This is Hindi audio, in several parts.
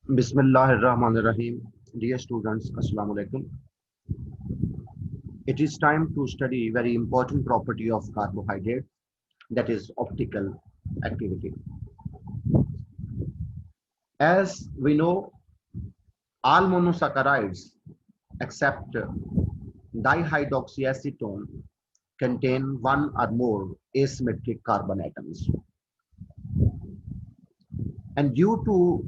Bismillahirrahmanirrahim. Dear students, Assalamu alaikum. It is time to study very important property of carbohydrate, that is optical activity. As we know, all monosaccharides except dihydroxyacetone contain one or more asymmetric carbon atoms. And due to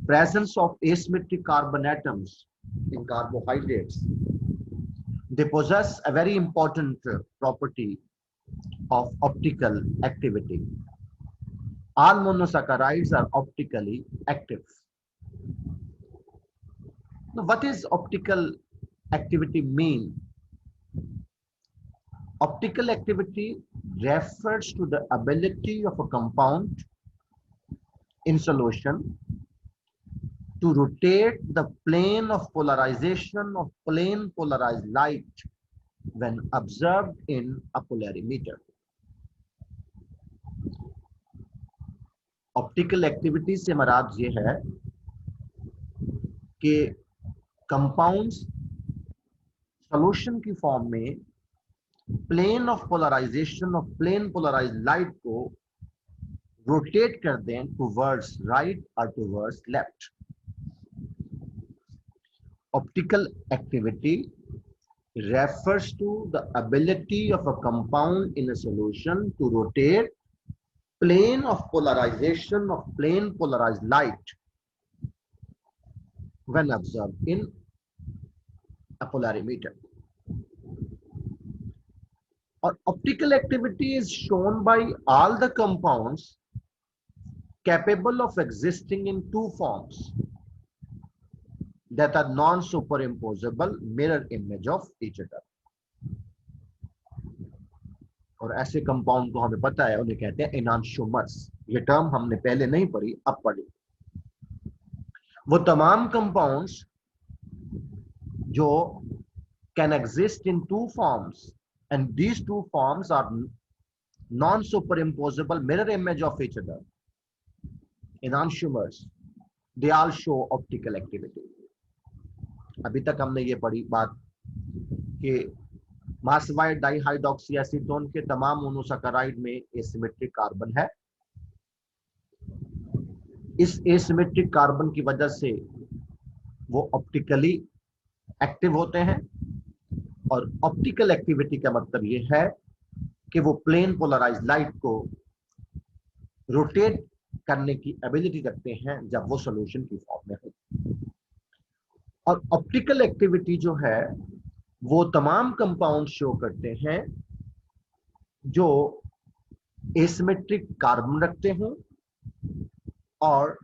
presence of asymmetric carbon atoms in carbohydrates, they possess a very important property of optical activity. All monosaccharides are optically active. Now, what is optical activity mean? Optical activity refers to the ability of a compound in solution to rotate the plane of polarization of plane polarized light when observed in a polarimeter. Optical activity से मराद ये है कि कंपाउंड्स सॉल्यूशन की फॉर्म में plane of polarization of plane polarized light को रोटेट कर दें टुवर्ड्स राइट और towards left. Optical activity refers to the ability of a compound in a solution to rotate plane of polarization of plane polarized light when observed in a polarimeter. Or optical activity is shown by all the compounds capable of existing in two forms that are non-superimposable mirror image of each other. और ऐसे कंपाउंड को हमें पता है, उन्हें कहते हैं एनांशोमर्स. ये टर्म हमने पहले नहीं पढ़ी, अब पढ़ी. वो तमाम कंपाउंड्स जो can exist in two forms and these two forms are non superimposable mirror image of each other, enantiomers, they all show optical activity. अभी तक हमने ये पढ़ी बात कि मार्सवाइड डाइहाइड्रोक्सीएसीटोन के तमाम मोनोसैकेराइड में एसिमेट्रिक कार्बन है. इस एसिमेट्रिक कार्बन की वजह से वो ऑप्टिकली एक्टिव होते हैं. और ऑप्टिकल एक्टिविटी का मतलब ये है कि वो प्लेन पोलराइज्ड लाइट को रोटेट करने की एबिलिटी रखते हैं जब वो सॉल्यूशन की फॉर्म में हो. और ऑप्टिकल एक्टिविटी जो है वो तमाम कंपाउंड शो करते हैं जो एसिमेट्रिक कार्बन रखते हों और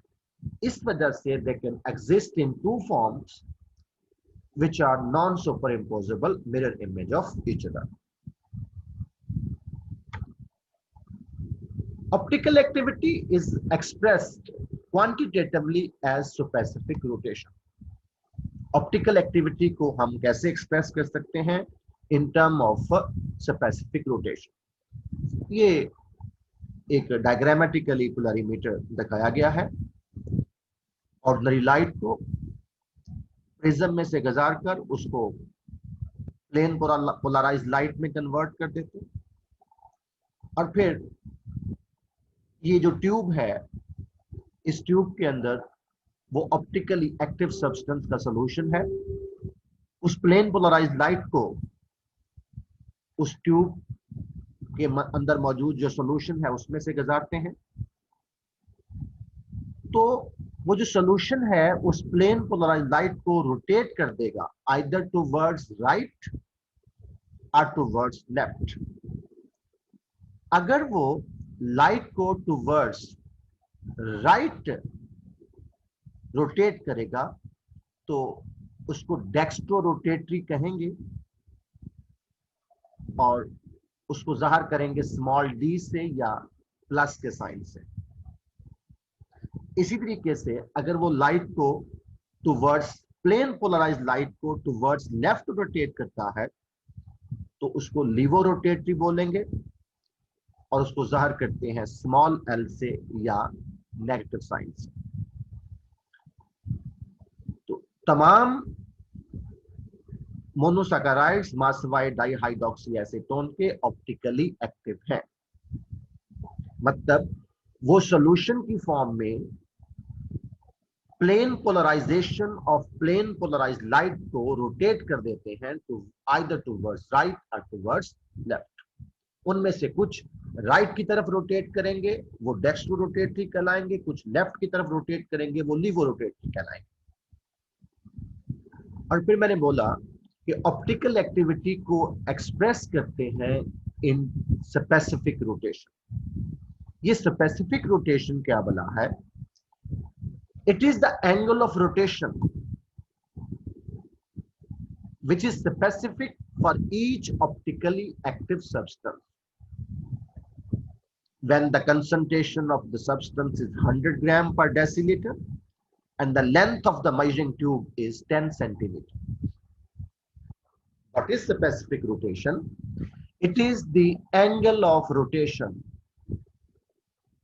इस वजह से they can exist in two forms which are non-superimposable mirror image of each other. Optical activity is expressed quantitatively as specific rotation. Optical activity को हम कैसे एक्सप्रेस कर सकते हैं? In term of specific rotation. ये एक डायग्रामेटिकली पोलरीमीटर दिखाया गया है. ऑर्डिनरी लाइट को प्रिज्म में से गुजार कर उसको प्लेन पोलराइज्ड लाइट में कन्वर्ट कर देते. और फिर ये जो ट्यूब है, इस ट्यूब के अंदर वो ऑप्टिकली एक्टिव सब्सटेंस का सॉल्यूशन है. उस प्लेन पोलराइज्ड लाइट को उस ट्यूब के अंदर मौजूद जो सॉल्यूशन है उसमें से गुजारते हैं. तो वो जो सॉल्यूशन है उस प्लेन पोलराइज्ड लाइट को रोटेट कर देगा आइदर टुवर्ड्स राइट और टुवर्ड्स लेफ्ट. अगर वो लाइट को टुवर्ड्स राइट रोटेट करेगा तो उसको डेक्स्ट्रो रोटेटरी कहेंगे और उसको जाहिर करेंगे स्मॉल डी से या प्लस के साइन से. इसी तरीके से अगर वो लाइट को टुवर्ड्स प्लेन पोलराइज्ड लाइट को टुवर्ड्स लेफ्ट रोटेट करता है तो उसको लीवो रोटेटरी बोलेंगे और उसको जाहिर करते हैं स्मॉल एल से या नेगेटिव साइन से. तमाम मोनोसैकेराइड्स मासवाई डाइहाइड्रोक्सी एसीटोन के ऑप्टिकली एक्टिव हैं, मतलब वो सॉल्यूशन की फॉर्म में plane polarization of plane polarized light को रोटेट कर देते हैं टू आइदर टूवर्ड्स राइट और टूवर्ड्स लेफ्ट। उनमें से कुछ राइट की तरफ रोटेट करेंगे, वो डेक्स्ट्रो रोटेटरी कहलाएंगे, कुछ लेफ्ट की तरफ रोटेट करेंगे, वो लीवो रोटेटरी कहलाएंगे। और फिर मैंने बोला कि ऑप्टिकल एक्टिविटी को एक्सप्रेस करते हैं इन स्पेसिफिक रोटेशन। ये स्पेसिफिक रोटेशन क्या बोला है? It is the angle of rotation which is specific for each optically active substance when the concentration of the substance is 100 gram per deciliter and the length of the measuring tube is 10 centimeter. What is specific rotation? It is the angle of rotation.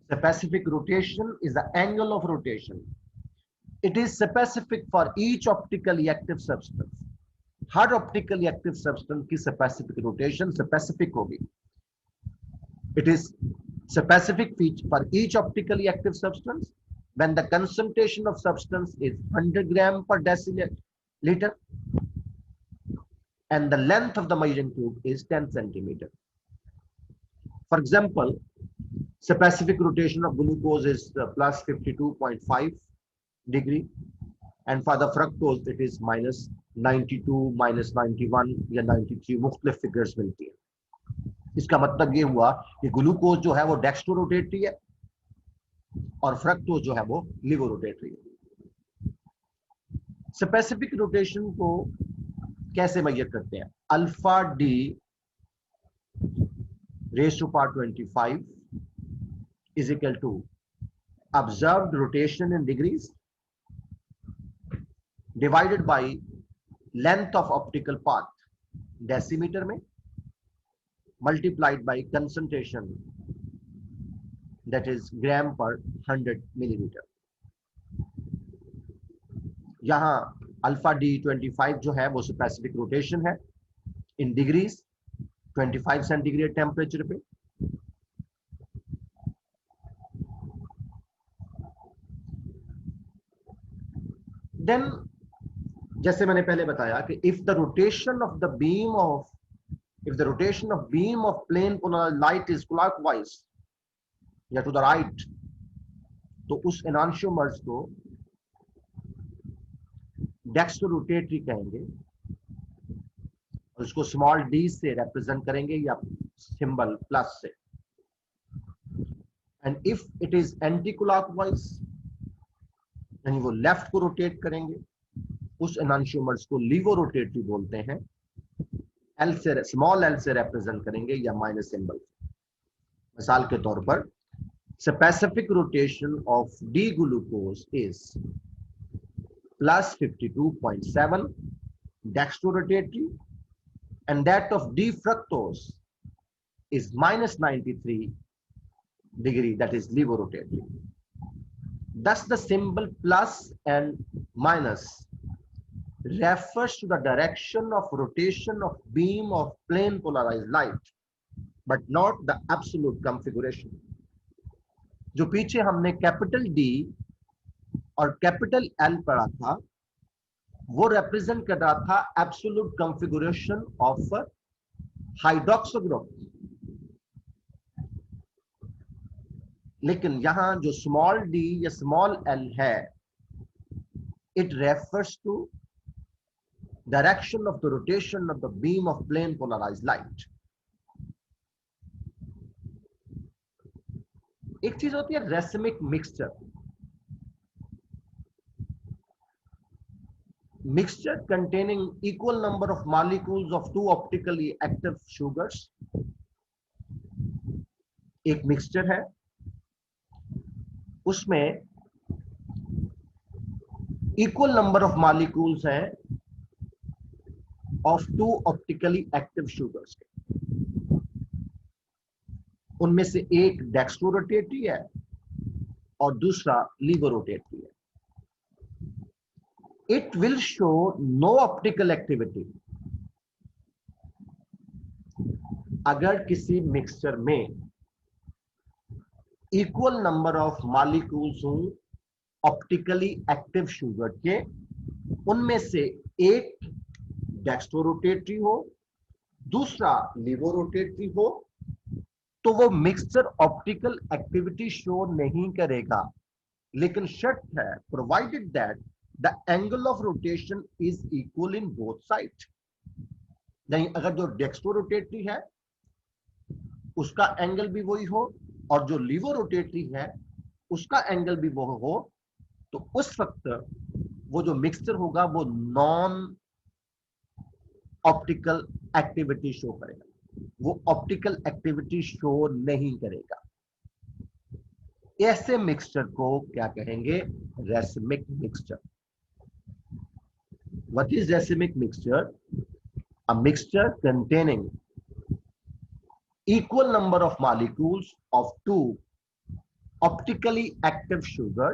Specific rotation is the angle of rotation. It is specific for each optically active substance. Her optically active substance की स्पेसिफिक रोटेशन स्पेसिफिक होगी। It is specific for each optically active substance when the concentration of substance is 100 gram per deciliter and the length of the measuring tube is 10 centimeter. For example, specific rotation of glucose is plus 52.5 degree and for the fructose it is minus 92, minus 91 या 93 मुख्तलिफ फिगर्स मिलती है। इसका मतलब ये हुआ कि ग्लूकोज जो है वो डेक्स्ट्रो रोटेटरी है और फ्रक्टोज जो है वो लीवो रोटेटरी है। स्पेसिफिक रोटेशन को कैसे मेजर करते हैं? Alpha D raise to power 25 is equal to observed rotation in degrees divided by length of optical path decimetre में multiplied by concentration that is gram per 100 millimetre. यहां अल्फा डी 25 जो है वो स्पेसिफिक रोटेशन है इन डिग्रीज 25 सेंटीग्रेड टेम्परेचर पे। देन जैसे मैंने पहले बताया कि if the rotation of beam of plane polarized light is clockwise या टू द राइट, तो उस एनांशियोमर्स को डेक्स्ट्रो रोटेटरी कहेंगे और उसको स्मॉल डी से रिप्रेजेंट करेंगे या सिंबल प्लस से। And if it is anti clockwise यानी वो लेफ्ट को रोटेट करेंगे, उस एनांशियोमर्स को लीवो रोटेटरी बोलते हैं। एल से स्मॉल एल से रिप्रेजेंट करेंगे या माइनस सिंबल। मिसाल के तौर पर specific rotation of D glucose is plus 52.7 dextrorotatory and that of D fructose is minus 93 degree, that is levorotatory. Thus the symbol plus and minus refers to the direction of rotation of beam of plane polarized light but not the absolute configuration. जो पीछे हमने कैपिटल D और कैपिटल L पढ़ा था वो रिप्रेजेंट कर रहा था absolute configuration of hydroxo group, लेकिन यहां जो स्मॉल डी या स्मॉल एल है it refers to direction of the rotation of the beam of plane polarized light. एक चीज होती है racemic mixture, mixture containing equal number of molecules of two optically active sugars। एक मिक्सचर है उसमें इक्वल नंबर ऑफ मॉलिक्यूल्स हैं of two optically active sugars के, उनमें से एक डेक्स्ट्रोरोटेटरी है और दूसरा लीवोरोटेटरी है। it will show no optical activity. अगर किसी मिक्सचर में इक्वल नंबर ऑफ मॉलिक्यूल्स हो ऑप्टिकली एक्टिव शुगर के, उनमें से एक डेक्स्ट्रोरोटेटरी हो, दूसरा लिवोरोटेटरी हो, तो वो मिक्सचर ऑप्टिकल एक्टिविटी शो नहीं करेगा। लेकिन शर्त है, provided that the angle of rotation is equal in both side. नहीं, अगर जो डेक्स्ट्रोरोटेटरी है उसका एंगल भी वही हो और जो लिवोरोटेटरी है उसका एंगल भी वो हो, तो उस वक्त वो जो मिक्सचर होगा वो नॉन ऑप्टिकल एक्टिविटी शो करेगा, वो ऑप्टिकल एक्टिविटी शो नहीं करेगा। ऐसे मिक्सचर को क्या कहेंगे? Racemic mixture. What is racemic mixture? A mixture containing equal number of molecules of two optically active sugar.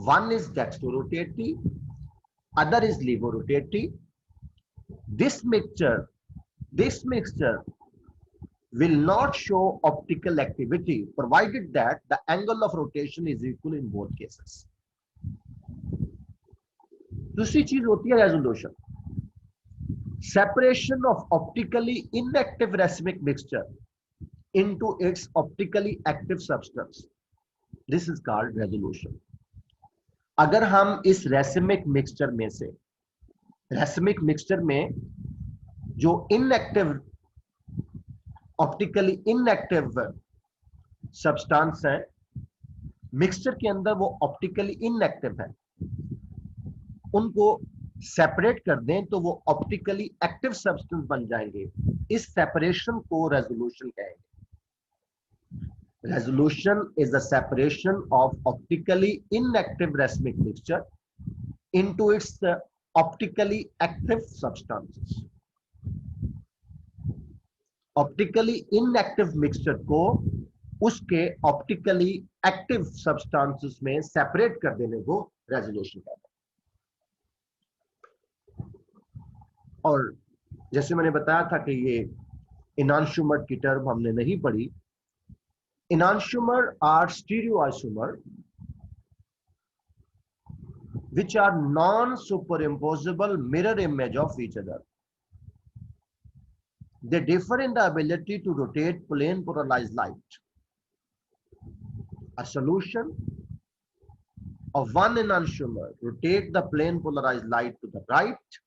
One is dextrorotatory, other is levorotatory. This mixture will not show optical activity provided that the angle of rotation is equal in both cases. दूसरी चीज होती है resolution. Separation of optically inactive racemic mixture into its optically active substance. This is called resolution. अगर हम इस रेसिमिक मिक्सचर में से, रेसिमिक मिक्सचर में जो इनएक्टिव, ऑप्टिकली इनएक्टिव सब्सटेंस है, मिक्सचर के अंदर वो ऑप्टिकली इनएक्टिव है, उनको सेपरेट कर दें तो वो ऑप्टिकली एक्टिव सब्सटेंस बन जाएंगे। इस सेपरेशन को रेजोल्यूशन कहेंगे। Resolution is the separation of optically inactive racemic mixture into its optically active substances. Optically inactive mixture को उसके ऑप्टिकली एक्टिव सब्सटेंसेस में सेपरेट कर देने को रेजोल्यूशन कहते हैं। और जैसे मैंने बताया था कि ये इनांशुमर की टर्म हमने नहीं पढ़ी। इनांशुमर are स्टीरियोआइसोमर which are non-superimposable mirror image of each other. They differ in the ability to rotate plane polarized light. A solution of one enantiomer rotate the plane polarized light to the right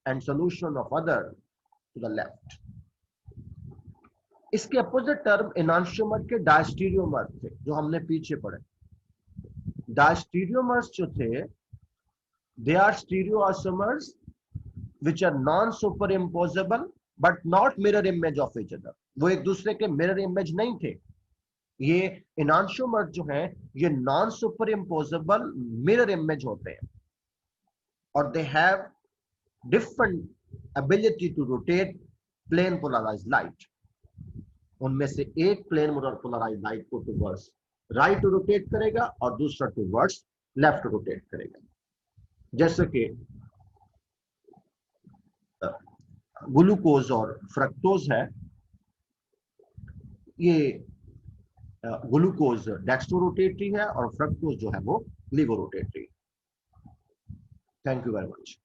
and solution of other to the left. इसके अपोजिट टर्म एनांशियोमर के डायस्टीरियोमर थे जो हमने पीछे पढ़े। डायस्टीरियोमर्स जो थे, they are stereoisomers which are non superimposable but not mirror image of each other. वो एक दूसरे के मिरर इमेज नहीं थे। ये एनांशियोमर जो हैं ये non superimposable mirror image होते हैं और they have different ability to rotate plane polarized light. उनमें से एक प्लेन पोलराइज्ड लाइट को टुवर्ड्स राइट रोटेट करेगा और दूसरा टुवर्ड्स लेफ्ट रोटेट करेगा। जैसे कि ग्लूकोज और फ्रक्टोज है, ये ग्लूकोज डेक्स्ट्रोरोटेटरी है और फ्रक्टोज जो है वो levorotatory. Thank you very much.